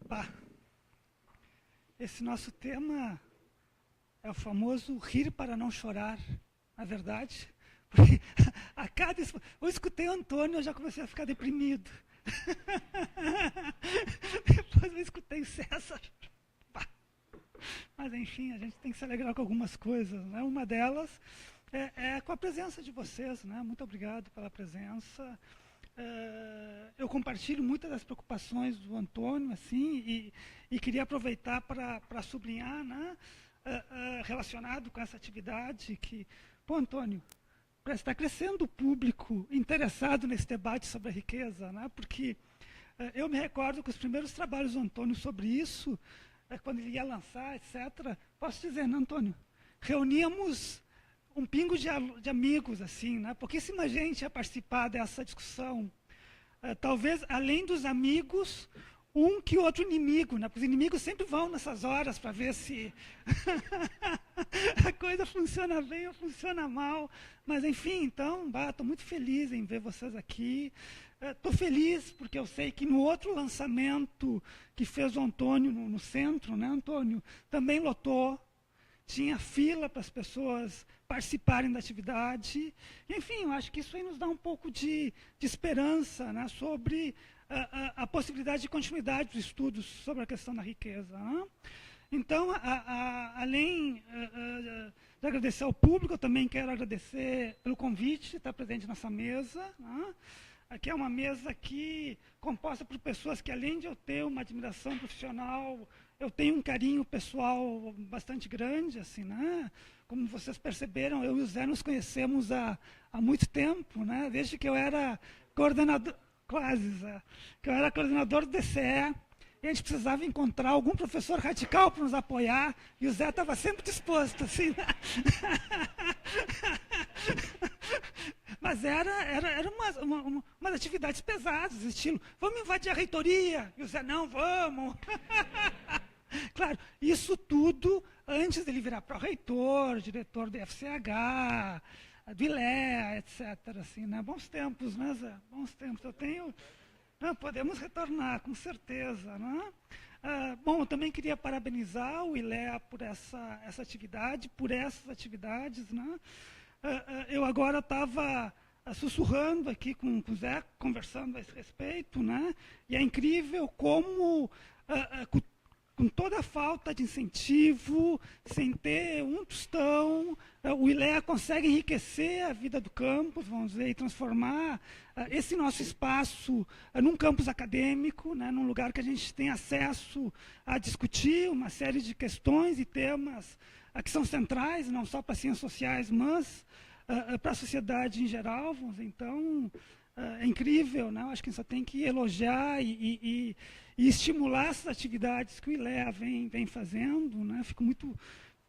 Pá, esse nosso tema é o famoso rir para não chorar, na verdade. Porque a cada... Eu escutei o Antônio, eu já comecei a ficar deprimido. Depois eu escutei o César. Pá. Mas enfim, a gente tem que se alegrar com algumas coisas, né? Uma delas é com a presença de vocês, né? Muito obrigado pela presença. Eu compartilho muitas das preocupações do Antônio, assim, e queria aproveitar para sublinhar, né, relacionado com essa atividade, que, pô, Antônio, está crescendo o público interessado nesse debate sobre a riqueza, né, porque eu me recordo que os primeiros trabalhos do Antônio sobre isso, quando ele ia lançar, etc., posso dizer, né, Antônio, reuníamos um pingo de amigos, assim, né? Pouquíssima gente ia participar dessa discussão. Talvez, além dos amigos, um que outro inimigo, né? Porque os inimigos sempre vão nessas horas para ver se a coisa funciona bem ou funciona mal. Mas, enfim, então, estou muito feliz em ver vocês aqui. Estou feliz porque eu sei que no outro lançamento que fez o Antônio no centro, né, Antônio, também lotou. Tinha fila para as pessoas participarem da atividade. Enfim, eu acho que isso aí nos dá um pouco de esperança, né, sobre a possibilidade de continuidade dos estudos sobre a questão da riqueza. Né? Então, além de agradecer ao público, eu também quero agradecer pelo convite de estar presente nessa mesa. Né? Aqui é uma mesa composta por pessoas que, além de eu ter uma admiração profissional, eu tenho um carinho pessoal bastante grande, assim, né? Como vocês perceberam, eu e o Zé nos conhecemos há muito tempo, né? Desde que eu era coordenador, quase, Zé, que eu era coordenador do DCE, e a gente precisava encontrar algum professor radical para nos apoiar, e o Zé estava sempre disposto, assim, né? Mas eram umas atividades pesadas, estilo, vamos invadir a reitoria, e o Zé, não, vamos. Claro, isso tudo antes dele virar pró-reitor, diretor do FCH, do ILEA, etc. Assim, né? Bons tempos, né, Zé? Bons tempos. Não, podemos retornar, com certeza. Né? Bom, eu também queria parabenizar o ILEA por essa atividade, por essas atividades. Né? Eu agora estava sussurrando aqui com o Zé, conversando a esse respeito, né? E é incrível como com toda a falta de incentivo, sem ter um tostão, o ILEA consegue enriquecer a vida do campus, vamos dizer, e transformar esse nosso espaço num campus acadêmico, né, num lugar que a gente tem acesso a discutir uma série de questões e temas que são centrais, não só para as ciências sociais, mas para a sociedade em geral. Vamos dizer. Então, é incrível, né? Eu acho que a gente só tem que elogiar e estimular essas atividades que o ILEA vem fazendo. Né? Fico muito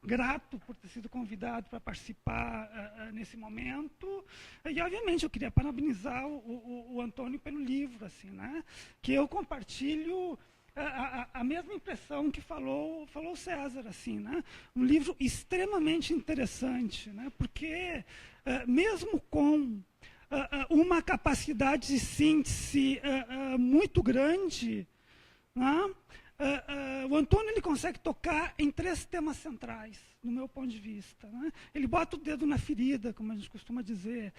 grato por ter sido convidado para participar nesse momento. E, obviamente, eu queria parabenizar o Antônio pelo livro, assim, né? Que eu compartilho a mesma impressão que falou o César. Assim, né? Um livro extremamente interessante, né? Porque, mesmo com uma capacidade de síntese muito grande, né? O Antônio ele consegue tocar em 3 temas centrais, no meu ponto de vista. Né? Ele bota o dedo na ferida, como a gente costuma dizer.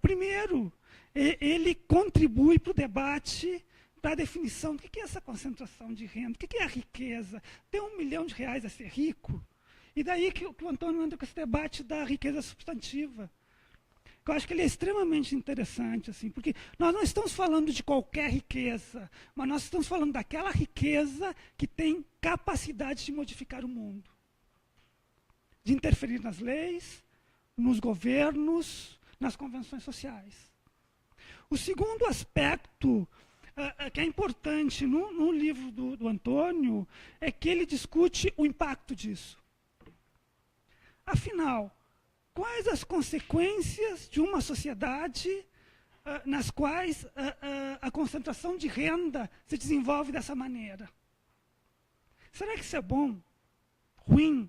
Primeiro, ele contribui para o debate da definição do que é essa concentração de renda, o que é a riqueza. Ter R$1 milhão a ser rico? E daí que o Antônio anda com esse debate da riqueza substantiva. Eu acho que ele é extremamente interessante, assim, porque nós não estamos falando de qualquer riqueza, mas nós estamos falando daquela riqueza que tem capacidade de modificar o mundo, de interferir nas leis, nos governos, nas convenções sociais. O segundo aspecto que é importante no livro do Antônio é que ele discute o impacto disso. Afinal, quais as consequências de uma sociedade nas quais a concentração de renda se desenvolve dessa maneira? Será que isso é bom? Ruim?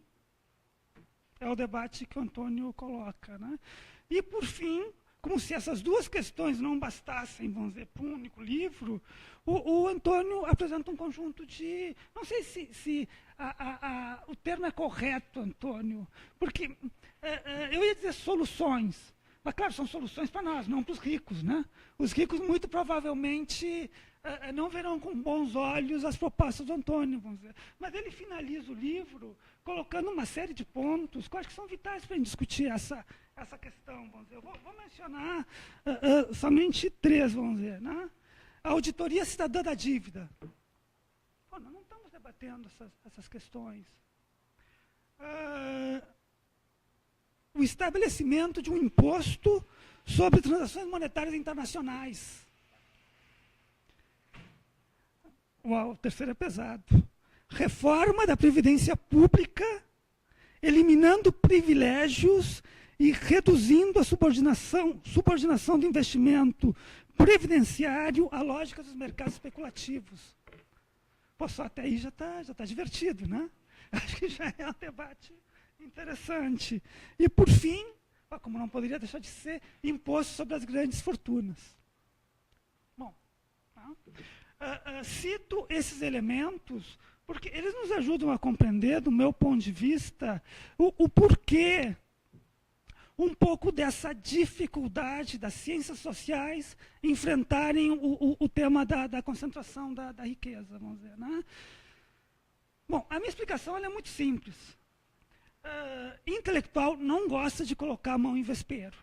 É o debate que o Antônio coloca. Né? E, por fim, como se essas duas questões não bastassem, vamos dizer, para um único livro, o Antônio apresenta um conjunto de... Não sei se o termo é correto, Antônio, porque eu ia dizer soluções, mas, claro, são soluções para nós, não para os ricos, né? Os ricos, muito provavelmente, não verão com bons olhos as propostas do Antônio, vamos dizer. Mas ele finaliza o livro colocando uma série de pontos que eu acho que são vitais para a gente discutir essa questão, vamos dizer. Eu vou mencionar somente 3, vamos dizer, né? A auditoria cidadã da dívida. Pô, nós não estamos debatendo essas questões. O estabelecimento de um imposto sobre transações monetárias internacionais. Uau, o terceiro é pesado. Reforma da Previdência Pública, eliminando privilégios e reduzindo a subordinação do investimento previdenciário à lógica dos mercados especulativos. Pô, só até aí já tá divertido, né? Acho que já é um debate interessante. E, por fim, como não poderia deixar de ser, imposto sobre as grandes fortunas. Bom, cito esses elementos porque eles nos ajudam a compreender, do meu ponto de vista, o porquê um pouco dessa dificuldade das ciências sociais enfrentarem o tema da concentração da riqueza, vamos dizer, né? Bom, a minha explicação ela é muito simples. Intelectual não gosta de colocar a mão em vespeiro.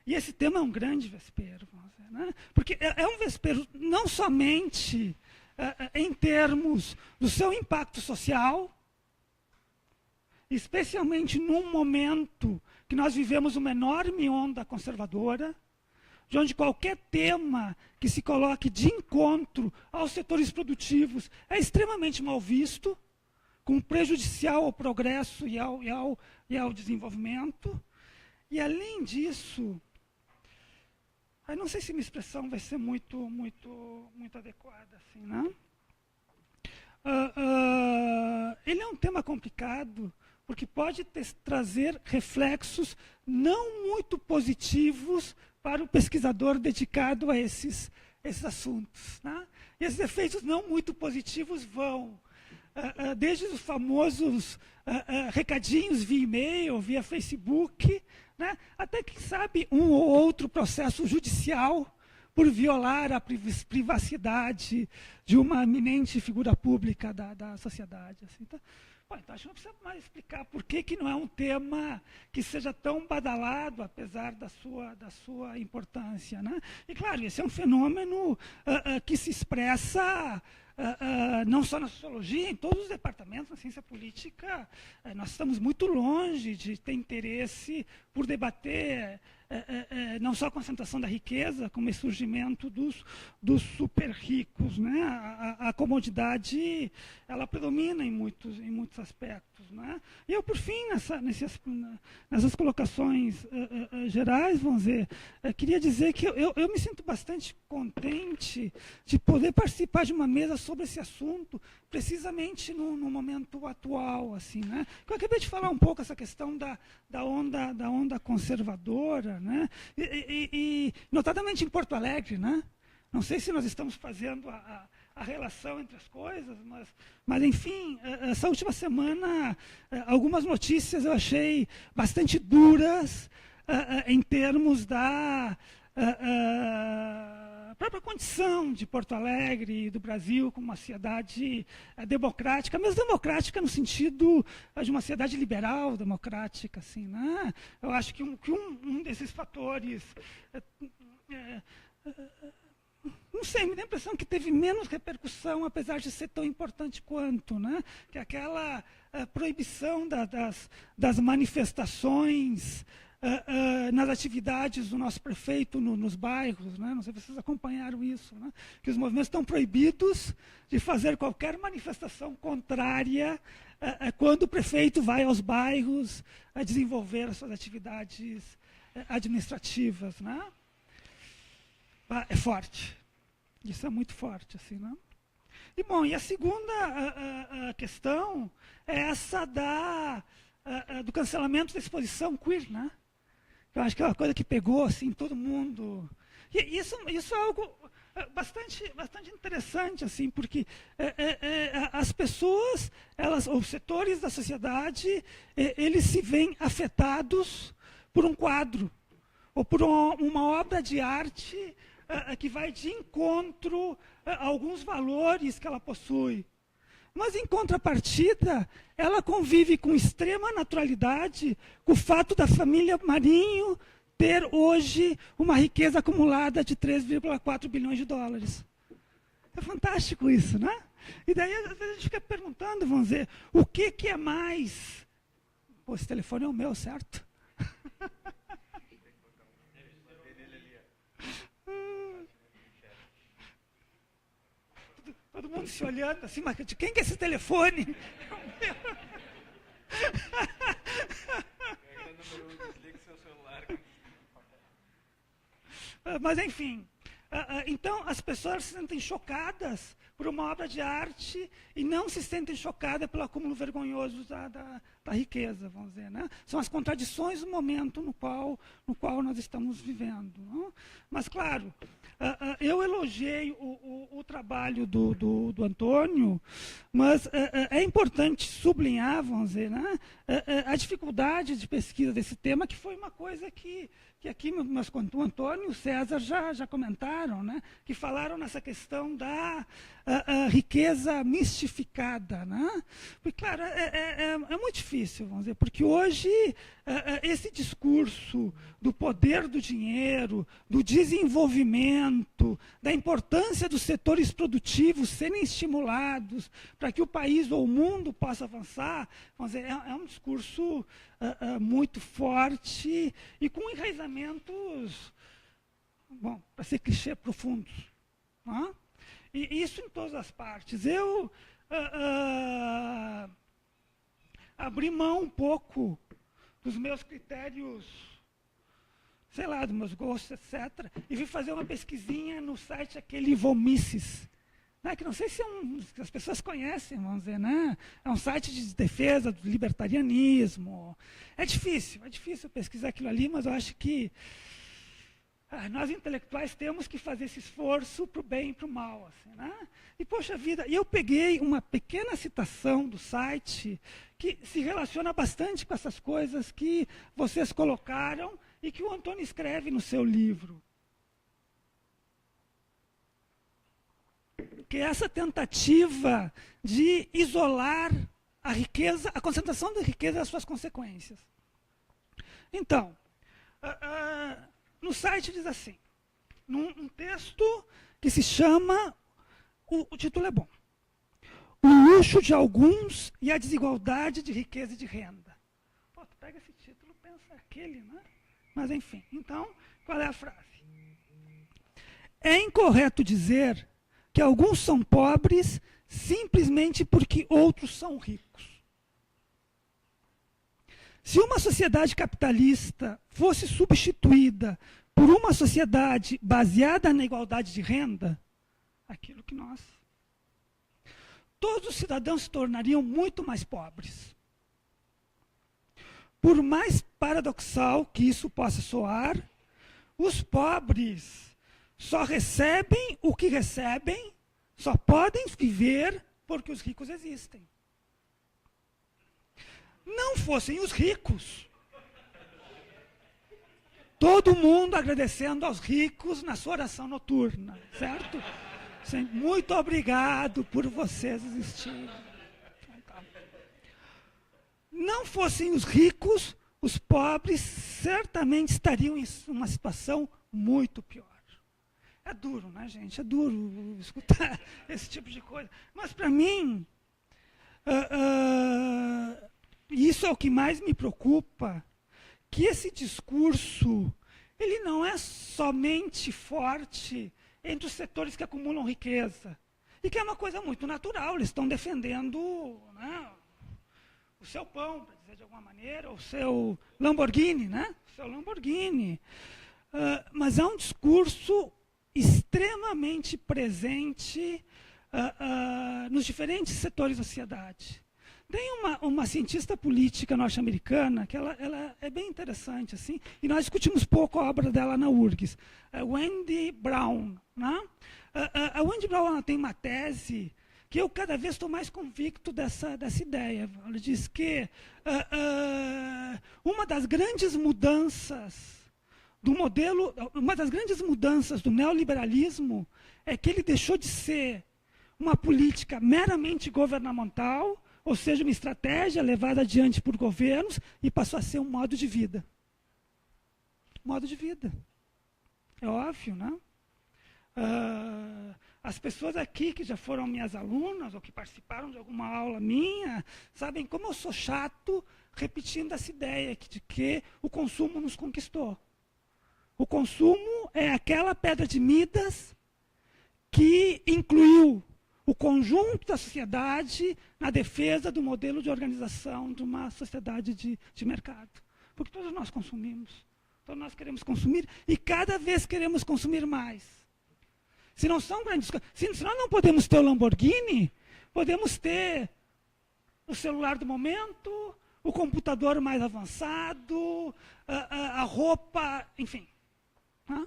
E esse tema é um grande vespeiro, vamos dizer, né? Porque é um vespeiro não somente em termos do seu impacto social, especialmente num momento que nós vivemos uma enorme onda conservadora, de onde qualquer tema que se coloque de encontro aos setores produtivos é extremamente mal visto, com prejudicial ao progresso e ao desenvolvimento. E, além disso, eu não sei se minha expressão vai ser muito adequada, assim, né? Ele é um tema complicado, porque pode trazer reflexos não muito positivos para o pesquisador dedicado a esses assuntos, né? E esses efeitos não muito positivos vão desde os famosos recadinhos via e-mail, via Facebook, né, até, quem sabe, um ou outro processo judicial por violar a privacidade de uma eminente figura pública da sociedade. Assim, tá? Bom, então, acho que não precisa mais explicar por que não é um tema que seja tão badalado, apesar da sua importância, né? E, claro, esse é um fenômeno que se expressa não só na sociologia, em todos os departamentos, na ciência política. Nós estamos muito longe de ter interesse por debater não só a concentração da riqueza, como o surgimento dos super ricos, né? A comodidade, ela predomina em muitos aspectos, né? E eu, por fim, nessas colocações gerais, vamos dizer, queria dizer que eu me sinto bastante contente de poder participar de uma mesa sobre esse assunto, precisamente no momento atual, assim, né? Eu acabei de falar um pouco essa questão da onda conservadora, né? E notadamente em Porto Alegre, né? Não sei se nós estamos fazendo a relação entre as coisas, mas enfim, essa última semana, algumas notícias eu achei bastante duras em termos da própria condição de Porto Alegre e do Brasil como uma sociedade democrática, mas democrática no sentido de uma sociedade liberal, democrática, assim, né? Eu acho que um desses fatores, não sei, me dá a impressão que teve menos repercussão, apesar de ser tão importante quanto, né? Que aquela proibição das manifestações nas atividades do nosso prefeito nos bairros, né? Não sei se vocês acompanharam isso, né? Que os movimentos estão proibidos de fazer qualquer manifestação contrária quando o prefeito vai aos bairros a desenvolver as suas atividades administrativas, né? É forte, isso é muito forte, assim, né? E, bom, e a segunda questão é essa do cancelamento da exposição queer, né? Eu acho que é uma coisa que pegou assim, todo mundo. E isso é algo bastante interessante, assim, porque as pessoas, os setores da sociedade, eles se veem afetados por um quadro, ou por uma obra de arte que vai de encontro a alguns valores que ela possui. Mas, em contrapartida, ela convive com extrema naturalidade com o fato da família Marinho ter hoje uma riqueza acumulada de 3,4 bilhões de dólares. É fantástico isso, né? E daí, às vezes, a gente fica perguntando, vamos dizer, o que é mais... Pô, esse telefone é o meu, certo? Todo mundo se olhando assim, mas de quem que é esse telefone? Mas, enfim, então as pessoas se sentem chocadas por uma obra de arte e não se sentem chocadas pelo acúmulo vergonhoso da riqueza, vamos dizer, né? São as contradições do momento no qual nós estamos vivendo. Não? Mas, claro, eu elogiei o trabalho do Antônio, mas é importante sublinhar, vamos dizer, né? A dificuldade de pesquisa desse tema, que foi uma coisa que aqui o Antônio e o César já comentaram, né? Que falaram nessa questão da riqueza mistificada. Né? Porque, claro, é muito difícil, vamos dizer, porque hoje esse discurso do poder do dinheiro, do desenvolvimento, da importância dos setores produtivos serem estimulados para que o país ou o mundo possa avançar, vamos dizer, é um discurso muito forte e com enraizamentos, bom, para ser clichê, profundos. Não é? E isso em todas as partes. Eu abri mão um pouco dos meus critérios, sei lá, dos meus gostos, etc. E vim fazer uma pesquisinha no site aquele Vomices, né, que não sei se que as pessoas conhecem, vamos dizer, né? É um site de defesa do libertarianismo. É difícil pesquisar aquilo ali, mas eu acho que nós intelectuais temos que fazer esse esforço para o bem e para o mal. Assim, né? E, poxa vida, eu peguei uma pequena citação do site que se relaciona bastante com essas coisas que vocês colocaram e que o Antônio escreve no seu livro. Que é essa tentativa de isolar a riqueza, a concentração da riqueza e as suas consequências. Então, no site diz assim, num texto que se chama, o título é bom, O luxo de alguns e a desigualdade de riqueza e de renda. Pô, tu pega esse título e pensa aquele, né? Mas enfim, então, qual é a frase? É incorreto dizer que alguns são pobres simplesmente porque outros são ricos. Se uma sociedade capitalista fosse substituída por uma sociedade baseada na igualdade de renda, aquilo que nós... Todos os cidadãos se tornariam muito mais pobres. Por mais paradoxal que isso possa soar, os pobres só recebem o que recebem, só podem viver porque os ricos existem. Não fossem os ricos, todo mundo agradecendo aos ricos na sua oração noturna, certo? Muito obrigado por vocês existirem. Não fossem os ricos, os pobres certamente estariam em uma situação muito pior. É duro, né, gente? É duro escutar esse tipo de coisa. Mas, para mim, isso é o que mais me preocupa, que esse discurso, ele não é somente forte entre os setores que acumulam riqueza, e que é uma coisa muito natural, eles estão defendendo, né, o seu pão, para dizer de alguma maneira, o seu Lamborghini, né? O seu Lamborghini. Mas é um discurso extremamente presente nos diferentes setores da sociedade. Tem uma cientista política norte-americana que ela é bem interessante, assim, e nós discutimos pouco a obra dela na URGS, Wendy Brown. Né? A Wendy Brown tem uma tese que eu cada vez estou mais convicto dessa ideia. Ela diz que uma das grandes mudanças do modelo, uma das grandes mudanças do neoliberalismo é que ele deixou de ser uma política meramente governamental, ou seja, uma estratégia levada adiante por governos, e passou a ser um modo de vida. Modo de vida. É óbvio, né? As pessoas aqui que já foram minhas alunas, ou que participaram de alguma aula minha, sabem como eu sou chato repetindo essa ideia de que o consumo nos conquistou. O consumo é aquela pedra de Midas que incluiu o conjunto da sociedade na defesa do modelo de organização de uma sociedade de mercado. Porque todos nós consumimos, todos nós queremos consumir e cada vez queremos consumir mais. Se não são grandes coisas, se nós não podemos ter o Lamborghini, podemos ter o celular do momento, o computador mais avançado, a roupa, enfim. Né?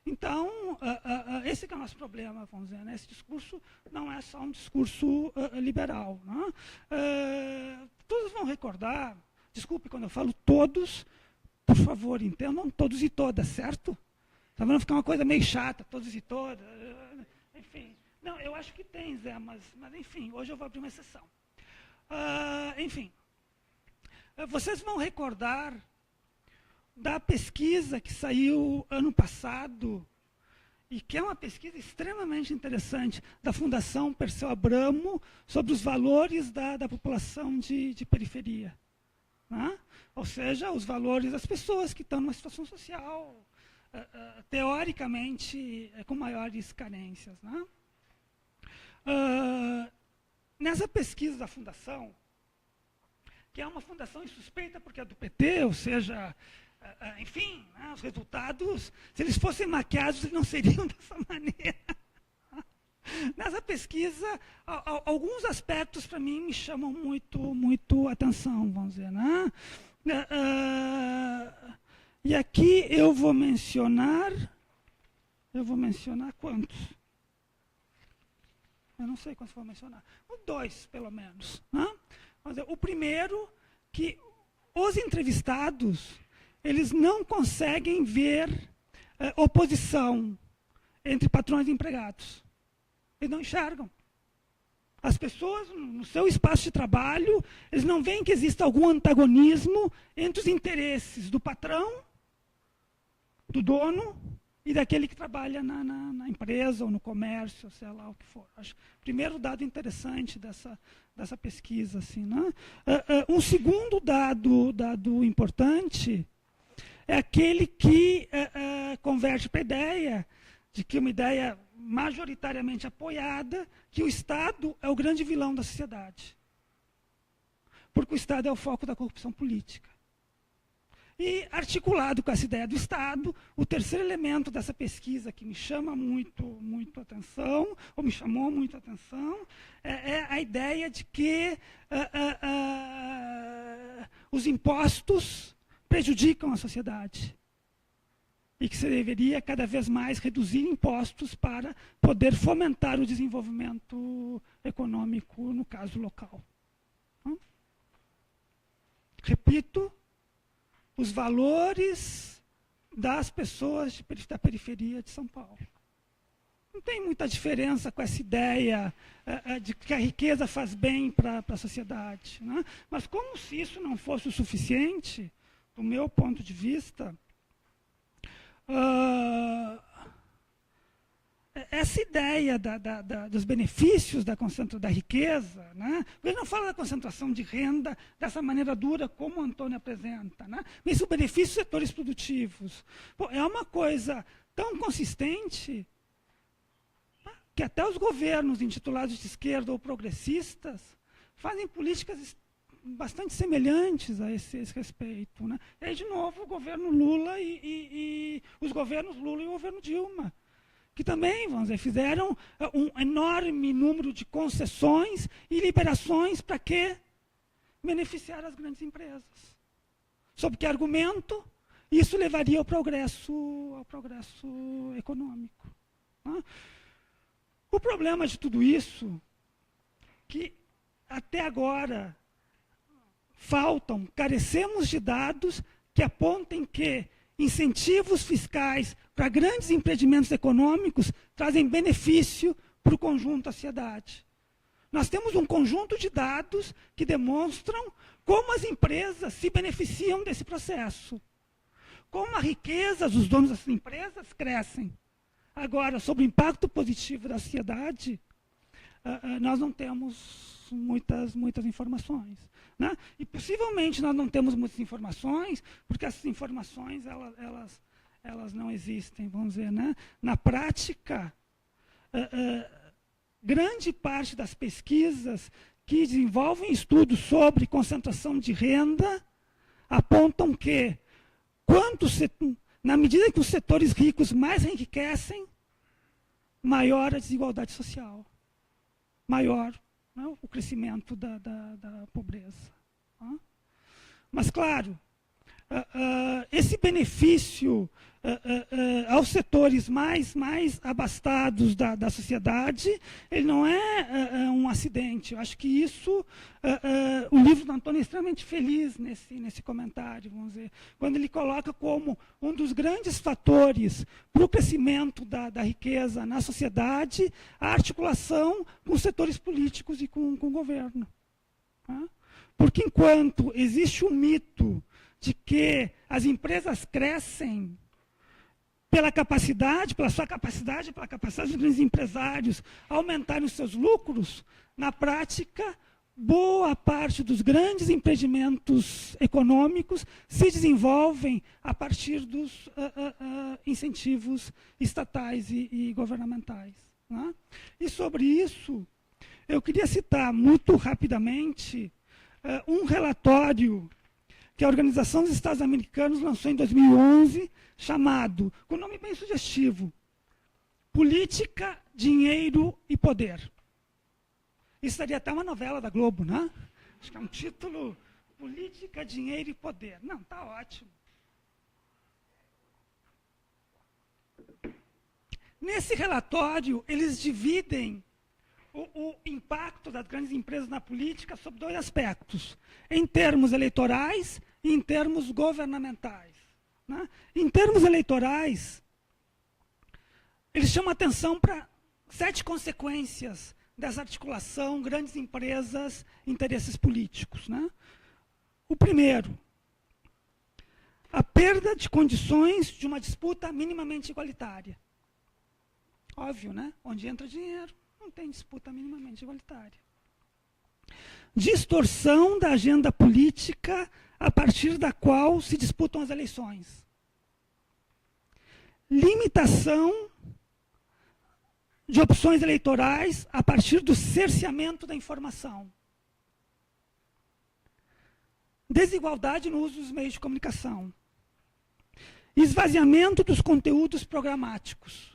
Então, esse que é o nosso problema, vamos dizer. Né? Esse discurso não é só um discurso liberal. Né? Todos vão recordar, desculpe quando eu falo todos, por favor, entendam todos e todas, certo? Tá vendo? Ficar uma coisa meio chata, todos e todas, enfim. Não, eu acho que tem, Zé, mas enfim, hoje eu vou abrir uma exceção. Enfim, vocês vão recordar da pesquisa que saiu ano passado, e que é uma pesquisa extremamente interessante, da Fundação Perseu Abramo, sobre os valores da população de periferia. Né? Ou seja, os valores das pessoas que estão numa situação social, teoricamente, com maiores carências. Né? Nessa pesquisa da Fundação, que é uma fundação insuspeita porque é do PT, ou seja, enfim, né, os resultados, se eles fossem maquiados, não seriam dessa maneira. Nessa pesquisa, alguns aspectos para mim me chamam muito atenção, vamos dizer. Né? E aqui eu vou mencionar quantos? Eu não sei quantos vou mencionar. 2, pelo menos. Né? Vamos dizer, o primeiro, que os entrevistados eles não conseguem ver oposição entre patrões e empregados. Eles não enxergam. As pessoas, no seu espaço de trabalho, eles não veem que exista algum antagonismo entre os interesses do patrão, do dono, e daquele que trabalha na empresa ou no comércio, sei lá o que for. Acho primeiro dado interessante dessa pesquisa. Assim, né? Um segundo dado importante é aquele que converge para a ideia de que uma ideia majoritariamente apoiada, que o Estado é o grande vilão da sociedade. Porque o Estado é o foco da corrupção política. E, articulado com essa ideia do Estado, o terceiro elemento dessa pesquisa que me chama muito atenção, ou me chamou muito atenção, é a ideia de que os impostos prejudicam a sociedade. E que se deveria cada vez mais reduzir impostos para poder fomentar o desenvolvimento econômico, no caso local. Então, repito, os valores das pessoas da periferia de São Paulo. Não tem muita diferença com essa ideia de que a riqueza faz bem para a sociedade. Né? Mas como se isso não fosse o suficiente, do meu ponto de vista, essa ideia dos benefícios da riqueza, né? Ele não fala da concentração de renda dessa maneira dura como o Antônio apresenta, né? Mas o benefício dos setores produtivos. Pô, é uma coisa tão consistente, né, que até os governos intitulados de esquerda ou progressistas fazem políticas bastante semelhantes a esse respeito. Né? E aí, de novo, o governo Lula e os governos Lula e o governo Dilma, que também, vamos dizer, fizeram um enorme número de concessões e liberações para quê? beneficiar as grandes empresas. Sob que argumento? Isso levaria ao progresso econômico. Né? O problema de tudo isso, que até agora carecemos de dados que apontem que incentivos fiscais para grandes empreendimentos econômicos trazem benefício para o conjunto da sociedade. Nós temos um conjunto de dados que demonstram como as empresas se beneficiam desse processo. Como a riqueza dos donos das empresas crescem. Agora, sobre o impacto positivo da sociedade, nós não temos muitas informações. Né? E possivelmente nós não temos muitas informações, porque essas informações elas não existem, vamos dizer. Né? Na prática, grande parte das pesquisas que desenvolvem estudos sobre concentração de renda apontam que, na medida que os setores ricos mais enriquecem, maior a desigualdade social, maior, né, o crescimento da pobreza. Tá? Mas, claro, esse benefício aos setores mais abastados da sociedade, ele não é um acidente. Eu acho que isso, o livro do Antônio é extremamente feliz nesse comentário, vamos dizer, quando ele coloca como um dos grandes fatores para o crescimento da riqueza na sociedade a articulação com os setores políticos e com o governo. Tá? Porque enquanto existe o mito de que as empresas crescem pela sua capacidade, pela capacidade dos grandes empresários aumentarem os seus lucros, na prática, boa parte dos grandes empreendimentos econômicos se desenvolvem a partir dos incentivos estatais e governamentais. Né? E sobre isso, eu queria citar muito rapidamente um relatório que a Organização dos Estados Americanos lançou em 2011, chamado, com um nome bem sugestivo, Política, Dinheiro e Poder. Isso seria até uma novela da Globo, né? Acho que é um título, Política, Dinheiro e Poder. Não, está ótimo. Nesse relatório, eles dividem o impacto das grandes empresas na política sobre dois aspectos, em termos eleitorais e em termos governamentais. Né? Em termos eleitorais, eles chamam atenção para 7 consequências dessa articulação, grandes empresas, interesses políticos. Né? O primeiro, a perda de condições de uma disputa minimamente igualitária. Óbvio, né? Onde entra dinheiro, não tem disputa minimamente igualitária. Distorção da agenda política a partir da qual se disputam as eleições. Limitação de opções eleitorais a partir do cerceamento da informação. Desigualdade no uso dos meios de comunicação. Esvaziamento dos conteúdos programáticos.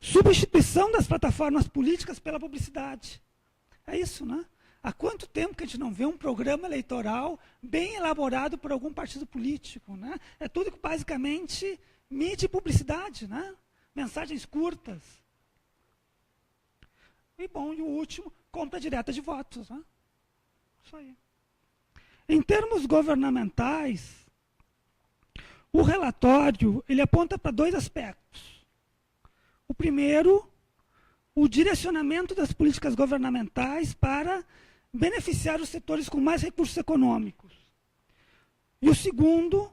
Substituição das plataformas políticas pela publicidade. É isso, né? Há quanto tempo que a gente não vê um programa eleitoral bem elaborado por algum partido político, né? É tudo basicamente mídia e publicidade, né? Mensagens curtas. E, bom, e o último, compra direta de votos, né? Isso aí. Em termos governamentais, o relatório ele aponta para 2 aspectos. O primeiro, o direcionamento das políticas governamentais para beneficiar os setores com mais recursos econômicos. E o segundo,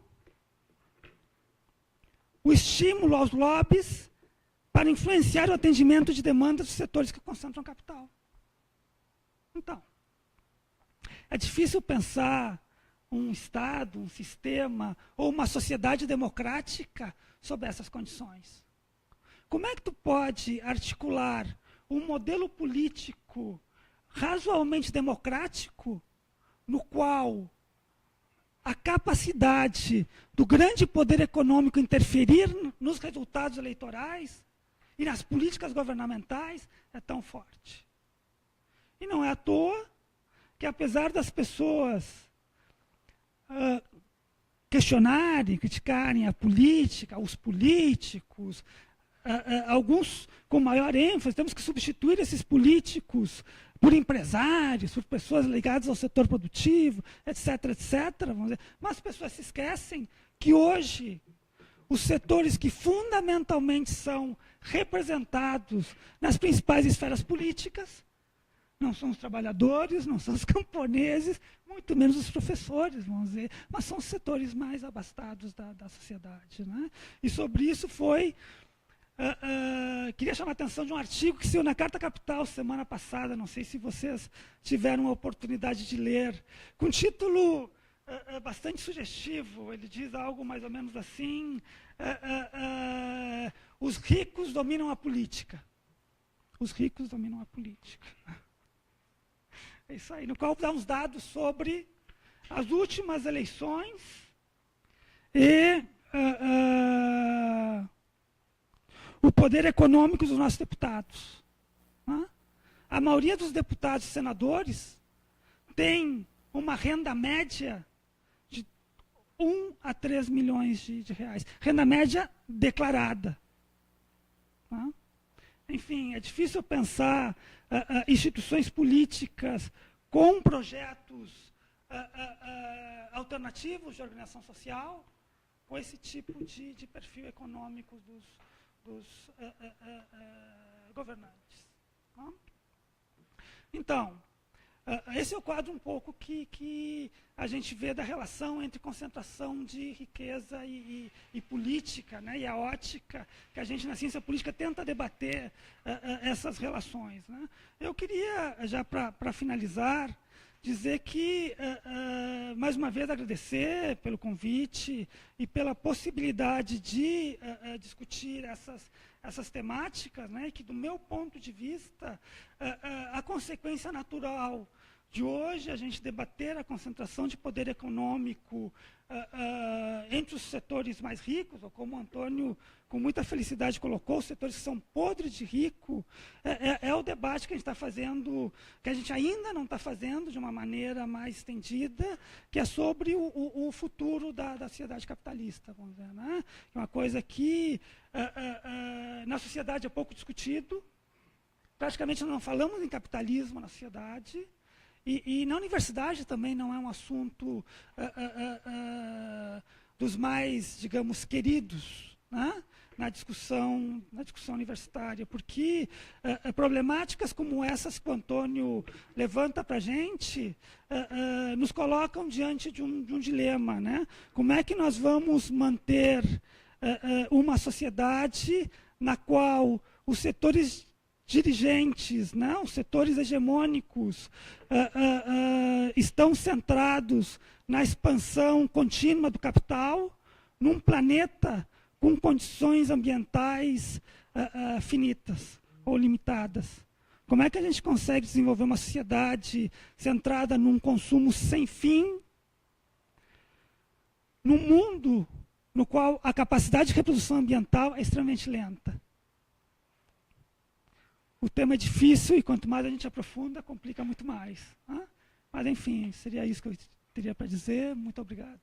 o estímulo aos lobbies para influenciar o atendimento de demandas dos setores que concentram capital. Então, é difícil pensar um Estado, um sistema ou uma sociedade democrática sob essas condições. Como é que tu pode articular um modelo político razoavelmente democrático no qual a capacidade do grande poder econômico interferir nos resultados eleitorais e nas políticas governamentais é tão forte? E não é à toa que que apesar das pessoas questionarem, criticarem a política, os políticos, alguns com maior ênfase, temos que substituir esses políticos por empresários, por pessoas ligadas ao setor produtivo, etc., etc. Vamos dizer. Mas as pessoas se esquecem que hoje os setores que fundamentalmente são representados nas principais esferas políticas não são os trabalhadores, não são os camponeses, muito menos os professores, vamos dizer, mas são os setores mais abastados da sociedade. Né? E sobre isso foi... queria chamar a atenção de um artigo que saiu na Carta Capital semana passada, não sei se vocês tiveram a oportunidade de ler, com título bastante sugestivo. Ele diz algo mais ou menos assim: os ricos dominam a política. Os ricos dominam a política. É isso aí, no qual dá uns dados sobre as últimas eleições e o poder econômico dos nossos deputados. Né? A maioria dos deputados e senadores tem uma renda média de 1 a 3 milhões de reais. Renda média declarada. Né? Enfim, é difícil pensar instituições políticas com projetos alternativos de organização social com esse tipo de perfil econômico dos governantes. Tá? Então, esse é o quadro um pouco que a gente vê da relação entre concentração de riqueza e política, né, e a ótica que a gente na ciência política tenta debater essas relações. Né. Eu queria, já para finalizar, dizer que, mais uma vez, agradecer pelo convite e pela possibilidade de discutir essas temáticas, né, que, do meu ponto de vista, a consequência natural de hoje a gente debater a concentração de poder econômico entre os setores mais ricos, ou como o Antônio, com muita felicidade, colocou, os setores que são podres de rico, é o debate que a gente está fazendo, que a gente ainda não está fazendo de uma maneira mais estendida, que é sobre o futuro da sociedade capitalista, vamos dizer, né? É uma coisa que na sociedade é pouco discutido, praticamente não falamos em capitalismo na sociedade, e na universidade também não é um assunto dos mais, digamos, queridos, né? na discussão universitária, porque problemáticas como essas que o Antônio levanta para a gente nos colocam diante de um dilema. Né? Como é que nós vamos manter uma sociedade na qual os setores dirigentes, né, os setores hegemônicos estão centrados na expansão contínua do capital, num planeta com condições ambientais finitas ou limitadas? Como é que a gente consegue desenvolver uma sociedade centrada num consumo sem fim, num mundo no qual a capacidade de reprodução ambiental é extremamente lenta? O tema é difícil e quanto mais a gente aprofunda, complica muito mais. Né? Mas, enfim, seria isso que eu teria para dizer. Muito obrigado.